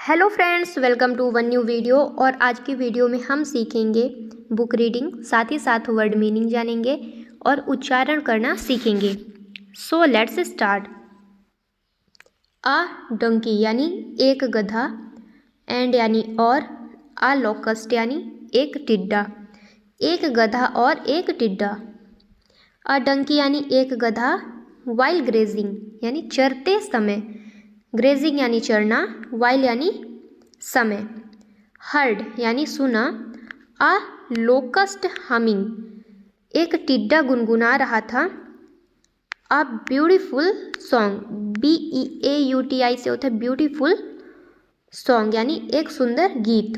Hello friends, welcome to one new video. और आज की वीडियो में हम सीखेंगे बुक रीडिंग, साथ ही साथ वर्ड मीनिंग जानेंगे और उच्चारण करना सीखेंगे। So let's start. A donkey यानी एक गधा, एंड यानी और, आ लोकस्ट यानी एक टिड्डा। एक गधा और एक टिड्डा। अ डंकी यानी एक गधा, वाइल ग्रेजिंग यानी चरते समय, ग्रेजिंग यानी चरना, वाइल यानी समय। हर्ड यानी सुना। आ लोकस्ट हमिंग, एक टिड्डा गुनगुना रहा था। अ ब्यूटीफुल सॉन्ग, BEAUTI से होता है ब्यूटीफुल सॉन्ग यानी एक सुंदर गीत।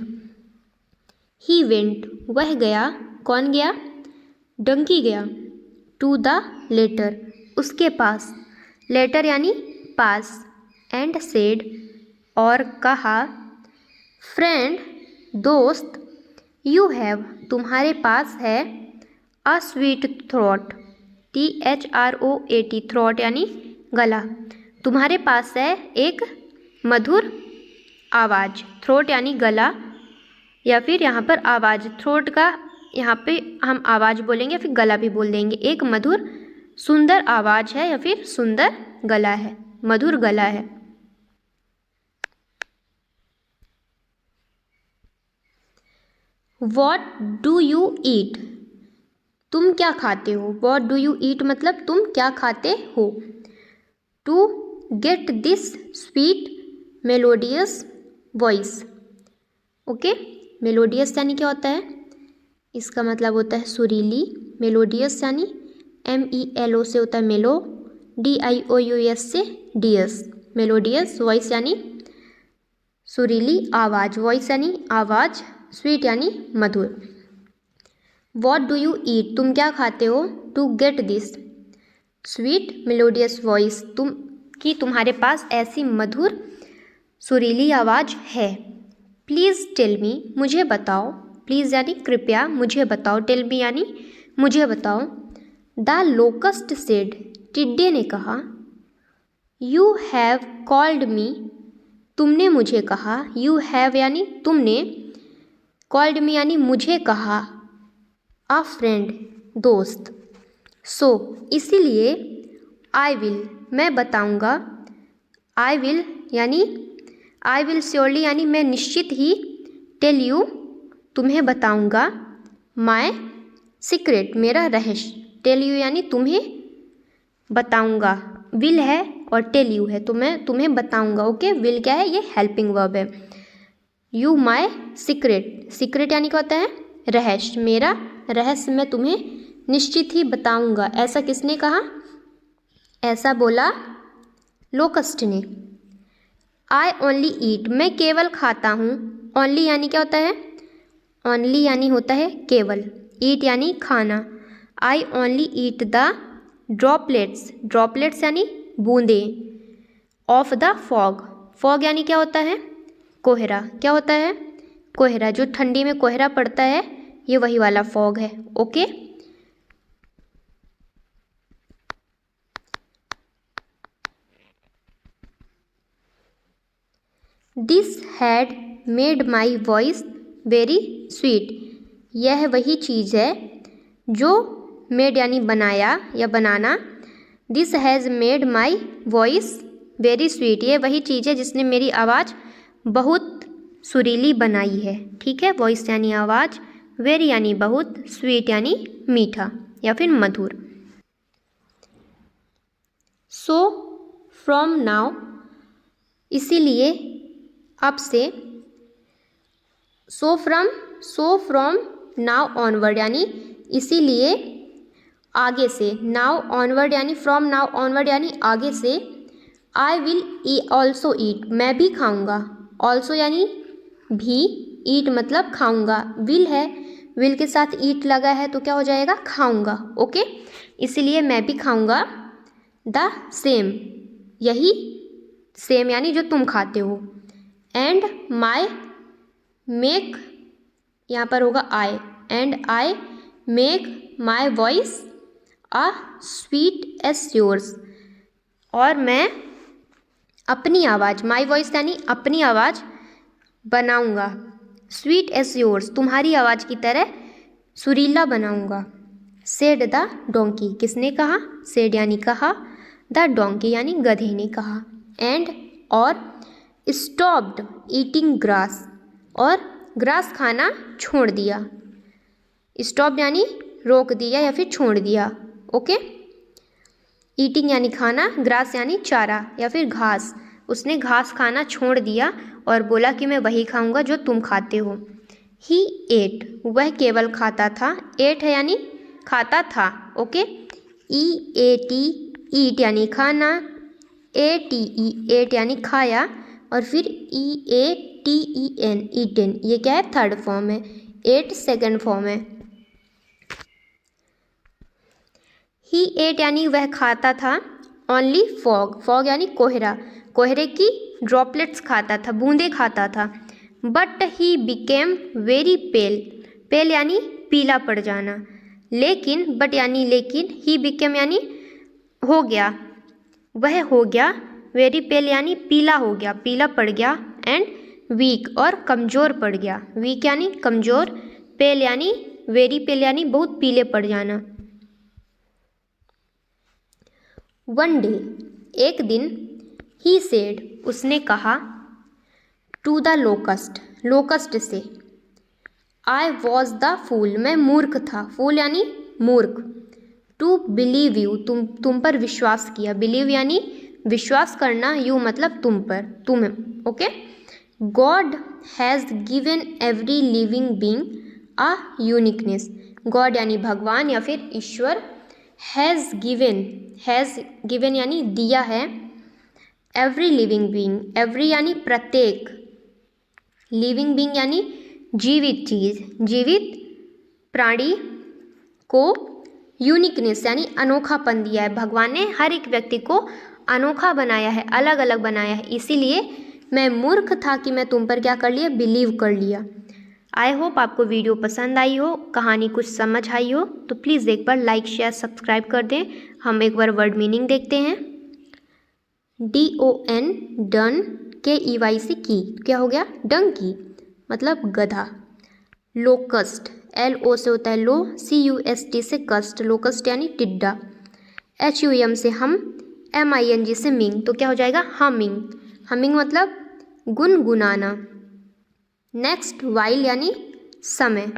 ही वेंट, वह गया। कौन गया? डंकी गया। टू द लेटर, उसके पास। लेटर यानी पास। एंड सेड, और कहा। फ्रेंड, दोस्त। यू हैव, तुम्हारे पास है। A sweet throat, THROAT, throat यानी गला। तुम्हारे पास है एक मधुर आवाज़। थ्रोट यानी गला, या फिर यहाँ पर आवाज़। थ्रोट का यहाँ पे हम आवाज़ बोलेंगे, फिर गला भी बोल देंगे। एक मधुर सुंदर आवाज़ है या फिर सुंदर गला है, मधुर गला है। वॉट डू यू ईट, तुम क्या खाते हो। वॉट डू यू ईट मतलब तुम क्या खाते हो। To get this sweet melodious voice. Okay, melodious यानी क्या होता है? इसका मतलब होता है सुरीली। मेलोडियस यानी MELO से होता है मेलो, DIOUS से DS। मेलोडियस वॉइस यानी सुरीली आवाज़, वॉइस यानी आवाज़, स्वीट यानी मधुर। वॉट डू यू ईट, तुम क्या खाते हो। To get this sweet melodious voice, तुम्हारे पास ऐसी मधुर सुरीली आवाज़ है। प्लीज़ टेल मी, मुझे बताओ। प्लीज़ यानी कृपया, मुझे बताओ। टेल मी यानी मुझे बताओ। द लोकस्ट सेड, टिड्डे ने कहा। यू हैव कॉल्ड मी, तुमने मुझे कहा। यू हैव यानी तुमने, कॉल्ड मी यानी मुझे कहा। अ फ्रेंड, दोस्त। सो इसीलिए, आई विल, मैं बताऊंगा। आई विल यानी आई विल श्योरली यानी मैं निश्चित ही, टेल यू, तुम्हें बताऊंगा। माय सीक्रेट, मेरा रहस्य। टेल यू यानी तुम्हें बताऊंगा। विल है और टेल यू है, तो मैं तुम्हें बताऊंगा। ओके, विल क्या है? ये हेल्पिंग वर्ब है। यू माय सीक्रेट, सीक्रेट यानी क्या होता है? रहस्य। मेरा रहस्य मैं तुम्हें निश्चित ही बताऊंगा। ऐसा किसने कहा? ऐसा बोला लोकस्ट ने। आई ओनली ईट, मैं केवल खाता हूँ। ओनली यानी क्या होता है? ओनली यानी होता है केवल। ईट यानी खाना। I only eat the droplets, droplets यानी बूंदे, ऑफ द फॉग। फॉग यानी क्या होता है? कोहरा। क्या होता है? कोहरा। जो ठंडी में कोहरा पड़ता है, ये वही वाला फॉग है। Okay, this had made my voice very sweet, यह वही चीज़ है जो मेड यानी बनाया या बनाना। This has made my voice very sweet, ये वही चीज़ है जिसने मेरी आवाज़ बहुत सुरीली बनाई है। ठीक है, वॉइस यानी आवाज़, वेरी यानी बहुत, स्वीट यानी मीठा या फिर मधुर। सो फ्रॉम नाउ, इसीलिए अब से। सो फ्रॉम नाउ ऑनवर्ड यानी इसीलिए आगे से। नाउ ऑनवर्ड यानी फ्रॉम नाउ ऑनवर्ड यानी आगे से। आई विल ऑल्सो ईट, मैं भी खाऊंगा। ऑल्सो यानी भी, ईट मतलब खाऊंगा। विल है, विल के साथ ईट लगा है तो क्या हो जाएगा? खाऊंगा। ओके, इसीलिए मैं भी खाऊंगा। द सेम, यही सेम यानी जो तुम खाते हो। एंड माई मेक, यहाँ पर होगा I. And I make my voice a sweet as yours, और मैं अपनी आवाज़, माई वॉइस यानी अपनी आवाज़, बनाऊंगा। स्वीट एज योर्स, तुम्हारी आवाज़ की तरह सुरीला बनाऊंगा। सेड द डोंकी, किसने कहा? सेड यानी कहा, द डोंकी यानी गधे ने कहा। एंड और स्टॉप्ड ईटिंग ग्रास, और ग्रास खाना छोड़ दिया। स्टॉप यानी रोक दिया या फिर छोड़ दिया। ओके, ईटिंग यानी खाना, ग्रास यानी चारा या फिर घास। उसने घास खाना छोड़ दिया और बोला कि मैं वही खाऊंगा जो तुम खाते हो। ही एट, वह केवल खाता था। एट है यानी खाता था। ओके, ई ए टी, ईट यानी खाना, ए टी ई, एट यानी खाया, और फिर E A T E N, eaten, ये क्या है? थर्ड फॉर्म है। एट सेकंड फॉर्म है। ही एट यानी वह खाता था। ओनली फॉग, फॉग यानी कोहरा, कोहरे की ड्रॉपलेट्स खाता था, बूंदे खाता था। But he became very pale, pale यानी पीला पड़ जाना। लेकिन, बट यानी लेकिन, ही बिकेम यानी हो गया, वह हो गया। वेरी पेल यानी पीला हो गया, पीला पड़ गया। एंड वीक, और कमज़ोर पड़ गया। वीक यानी कमज़ोर, पेल यानी वेरी पेल यानी बहुत पीले पड़ जाना। वन डे, एक दिन, ही सेड, उसने कहा, टू द लोकस्ट, लोकस्ट से, आई वॉज द फूल, मैं मूर्ख था। फूल यानी मूर्ख। टू बिलीव यू, तुम पर विश्वास किया। बिलीव यानी विश्वास करना, यू मतलब तुम पर, तुम। Okay, God has given every living being a uniqueness, God यानी भगवान या फिर ईश्वर। हैज़ गिवन यानी दिया है। एवरी लिविंग बींग, एवरी यानी प्रत्येक, लिविंग बींग यानी जीवित चीज़, जीवित प्राणी को यूनिकनेस यानी अनोखापन दिया है। भगवान ने हर एक व्यक्ति को अनोखा बनाया है, अलग अलग बनाया है। इसीलिए मैं मूर्ख था कि मैं तुम पर क्या कर लिया? बिलीव कर लिया। आई होप आपको वीडियो पसंद आई हो, कहानी कुछ समझ आई हो, तो प्लीज़ एक बार लाइक शेयर सब्सक्राइब कर दें। हम एक बार वर्ड मीनिंग देखते हैं। DON, डन, KEY से की, क्या हो गया? डंकी मतलब गधा। लोकस्ट, LO से होता है लो, CUST से कस्ट, लोकस्ट यानी टिड्डा। HUM से हम, MING से मिंग, तो क्या हो जाएगा? हमिंग, हमिंग मतलब गुनगुनाना। नेक्स्ट, वाइल यानी समय।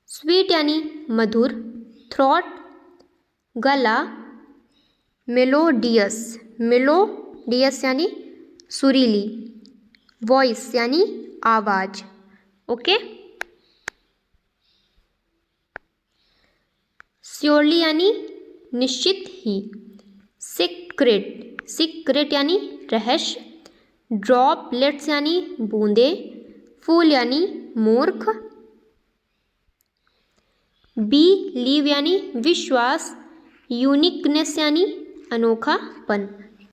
स्वीट यानी मधुर, थ्रॉट गला, मेलोडियस, मेलोडियस यानी सुरीली, वॉइस यानी आवाज़। ओके, श्योरली यानी निश्चित ही। सीक्रेट, सीक्रेट यानी रहस्य। ड्रॉपलेट्स यानी बूंदे। फूल यानी मूर्ख। बिलीव यानी विश्वास। यूनिकनेस यानी अनोखापन।